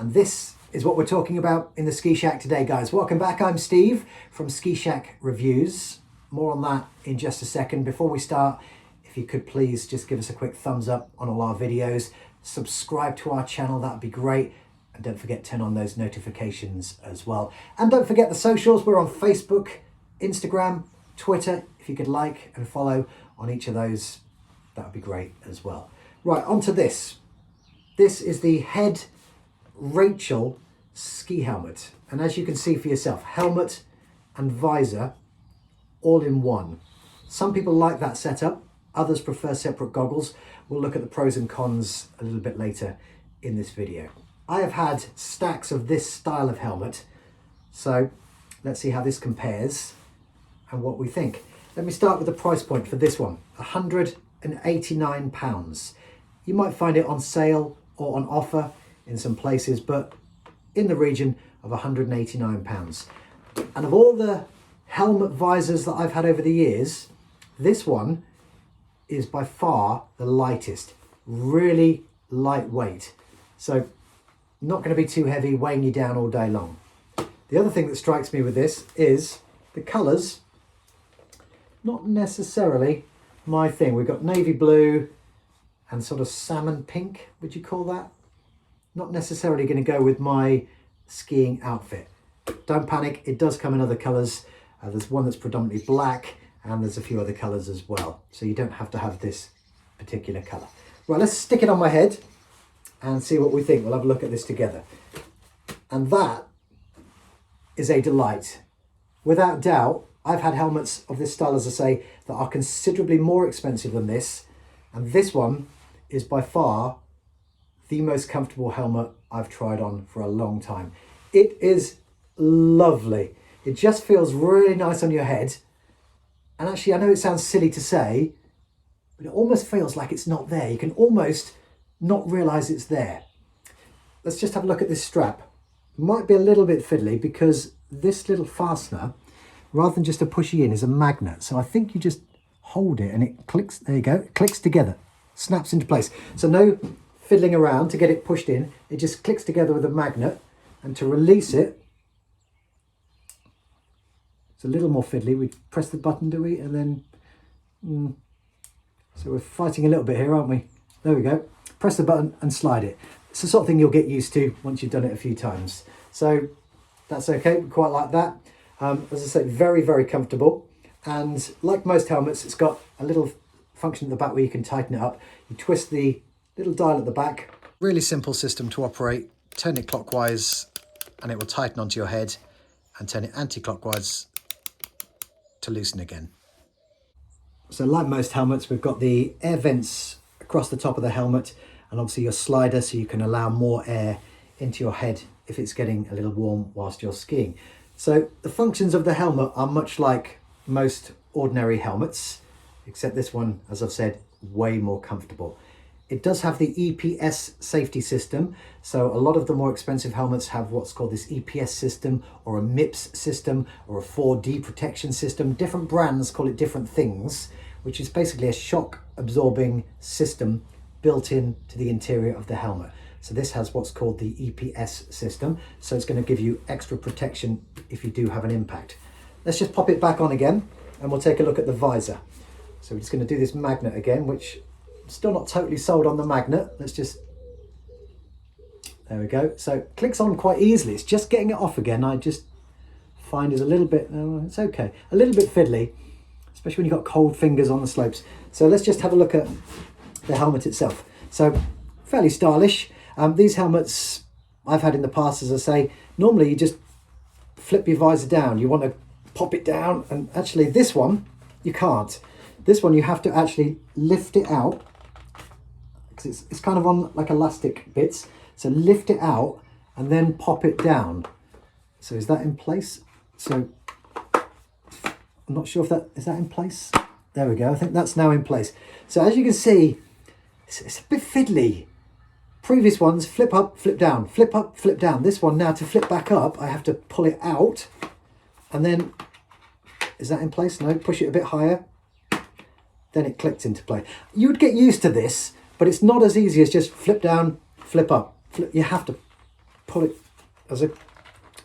And this is what we're talking about in the Ski Shack today, guys. Welcome back. I'm Steve from Ski Shack Reviews. More on that in just a second. Before we start, if you could please just give us a quick thumbs up on all our videos. Subscribe to our channel, that'd be great. And don't forget, turn on those notifications as well. And don't forget the socials. We're on Facebook, Instagram, Twitter. If you could like and follow on each of those, that would be great as well. Right, on to this. This is the Head Rachel ski helmet. And as you can see for yourself, helmet and visor all in one. Some people like that setup. Others prefer separate goggles. We'll look at the pros and cons a little bit later in this video. I have had stacks of this style of helmet. So let's see how this compares and what we think. Let me start with the price point for this one, £189. You might find it on sale or on offer in some places, but in the region of £189. And of all the helmet visors that I've had over the years, this one is by far the lightest, really lightweight. So not going to be too heavy, weighing you down all day long. The other thing that strikes me with this is the colours. Not necessarily my thing. We've got navy blue and sort of salmon pink, would you call that? Not necessarily going to go with my skiing outfit. Don't panic, it does come in other colours. There's one that's predominantly black and there's a few other colours as well. So you don't have to have this particular colour. Right, let's stick it on my head and see what we think. We'll have a look at this together. And that is a delight. Without doubt, I've had helmets of this style, as I say, that are considerably more expensive than this. And this one is by far the most comfortable helmet I've tried on for a long time. It is lovely. It just feels really nice on your head. And actually, I know it sounds silly to say, but it almost feels like it's not there. You can almost not realise it's there. Let's just have a look at this strap. It might be a little bit fiddly because this little fastener, rather than just a pushy in, is a magnet. So I think you just hold it and it clicks, there you go, it clicks together, snaps into place. So no fiddling around to get it pushed in, it just clicks together with a magnet, and to release it, it's a little more fiddly. We press the button, do we? And then, so we're fighting a little bit here, aren't we? There we go. Press the button and slide it. It's the sort of thing you'll get used to once you've done it a few times. So that's okay, we quite like that. As I say, very, very comfortable. And like most helmets, it's got a little function at the back where you can tighten it up. You twist the little dial at the back. Really simple system to operate. Turn it clockwise and it will tighten onto your head, and turn it anti-clockwise to loosen again. So like most helmets, we've got the air vents across the top of the helmet, and obviously your slider so you can allow more air into your head if it's getting a little warm whilst you're skiing. So the functions of the helmet are much like most ordinary helmets, except this one, as I've said, way more comfortable. It does have the EPS safety system. So a lot of the more expensive helmets have what's called this EPS system, or a MIPS system, or a 4D protection system. Different brands call it different things, which is basically a shock absorbing system built into the interior of the helmet. So this has what's called the EPS system. So it's going to give you extra protection if you do have an impact. Let's just pop it back on again and we'll take a look at the visor. So we're just going to do this magnet again, which I'm still not totally sold on the magnet. Let's just, there we go. So it clicks on quite easily. It's just getting it off again. I just find is a little bit, it's okay, a little bit fiddly, especially when you've got cold fingers on the slopes. So let's just have a look at the helmet itself. So fairly stylish. These helmets I've had in the past, as I say, normally you just flip your visor down. You want to pop it down, and actually this one, you can't. This one you have to actually lift it out, because it's kind of on like elastic bits. So lift it out and then pop it down. So is that in place? So I'm not sure if is that in place? There we go. I think that's now in place. So as you can see, it's a bit fiddly. Previous ones, flip up, flip down, flip up, flip down. This one now, to flip back up, I have to pull it out, and then, is that in place? No, push it a bit higher. Then it clicks into play. You would get used to this, but it's not as easy as just flip down, flip up. You have to pull it there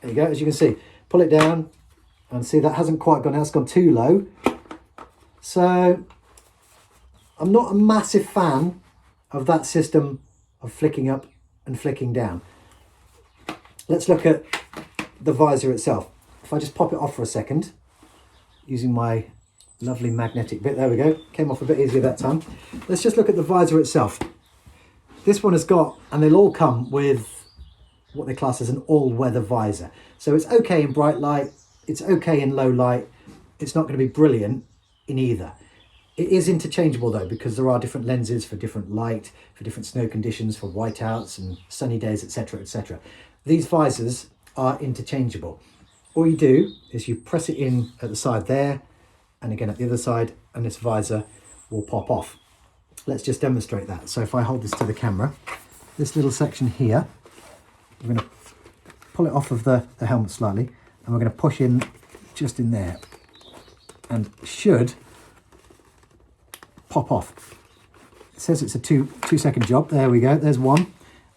you go, as you can see, pull it down and see that hasn't quite gone out, it's gone too low. So I'm not a massive fan of that system of flicking up and flicking down. Let's look at the visor itself. If I just pop it off for a second, using my lovely magnetic bit, there we go, came off a bit easier that time. Let's just look at the visor itself. This one has got, and they'll all come with what they class as an all-weather visor. So it's okay in bright light, it's okay in low light, it's not going to be brilliant in either. It is interchangeable though, because there are different lenses for different light, for different snow conditions, for whiteouts and sunny days, etc, etc. These visors are interchangeable. All you do is you press it in at the side there, and again at the other side, and this visor will pop off. Let's just demonstrate that. So if I hold this to the camera, this little section here, we're going to pull it off of the helmet slightly, and we're going to push in just in there, and should pop off. It says it's a two-second job. There we go, there's one.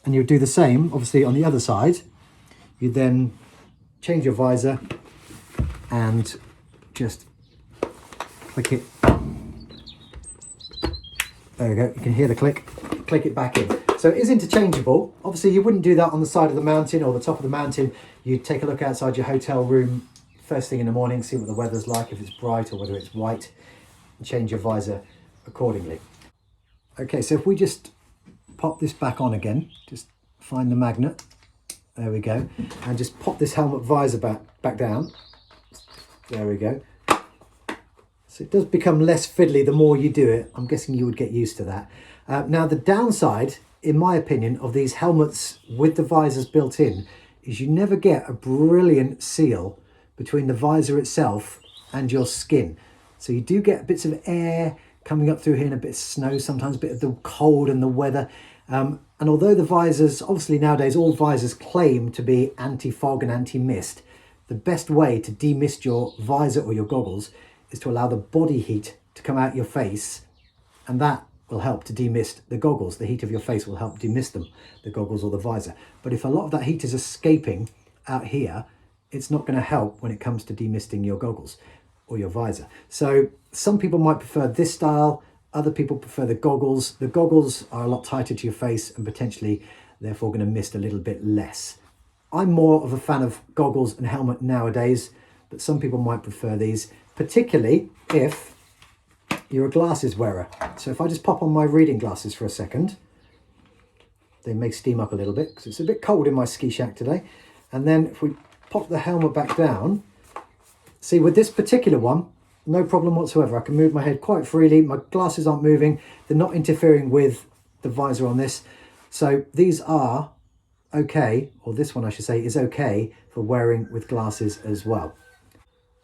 And you'll do the same, obviously, on the other side. You then change your visor and just click it. There we go, you can hear the click it back in. So it is interchangeable. Obviously you wouldn't do that on the side of the mountain or the top of the mountain. You'd take a look outside your hotel room first thing in the morning, see what the weather's like, if it's bright or whether it's white, and change your visor accordingly. Okay, so if we just pop this back on again, just find the magnet, there we go, and just pop this helmet visor back down, there we go. So it does become less fiddly the more you do it. I'm guessing you would get used to that. Now the downside, in my opinion, of these helmets with the visors built in is you never get a brilliant seal between the visor itself and your skin. So you do get bits of air coming up through here and a bit of snow, sometimes a bit of the cold and the weather. And although the visors, obviously nowadays all visors claim to be anti-fog and anti-mist, the best way to demist your visor or your goggles is to allow the body heat to come out your face, and that will help to demist the goggles. The heat of your face will help demist them, the goggles or the visor. But if a lot of that heat is escaping out here, it's not going to help when it comes to demisting your goggles or your visor. So some people might prefer this style, other people prefer the goggles. The goggles are a lot tighter to your face and potentially therefore going to mist a little bit less. I'm more of a fan of goggles and helmet nowadays, but some people might prefer these, particularly if you're a glasses wearer. So if I just pop on my reading glasses for a second, they may steam up a little bit because it's a bit cold in my ski shack today. And then if we pop the helmet back down, see with this particular one, no problem whatsoever. I can move my head quite freely. My glasses aren't moving. They're not interfering with the visor on this. So these are okay, or this one I should say is okay for wearing with glasses as well.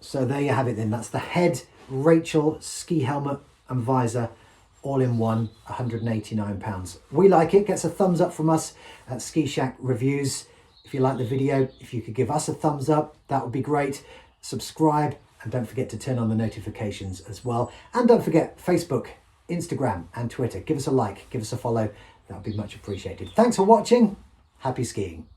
So there you have it then. That's the Head Rachel ski helmet and visor all in one, £189. We like it. Gets a thumbs up from us at Ski Shack Reviews. If you like the video, if you could give us a thumbs up, that would be great. Subscribe and don't forget to turn on the notifications as well. And don't forget Facebook, Instagram and Twitter. Give us a like, give us a follow. That would be much appreciated. Thanks for watching. Happy skiing.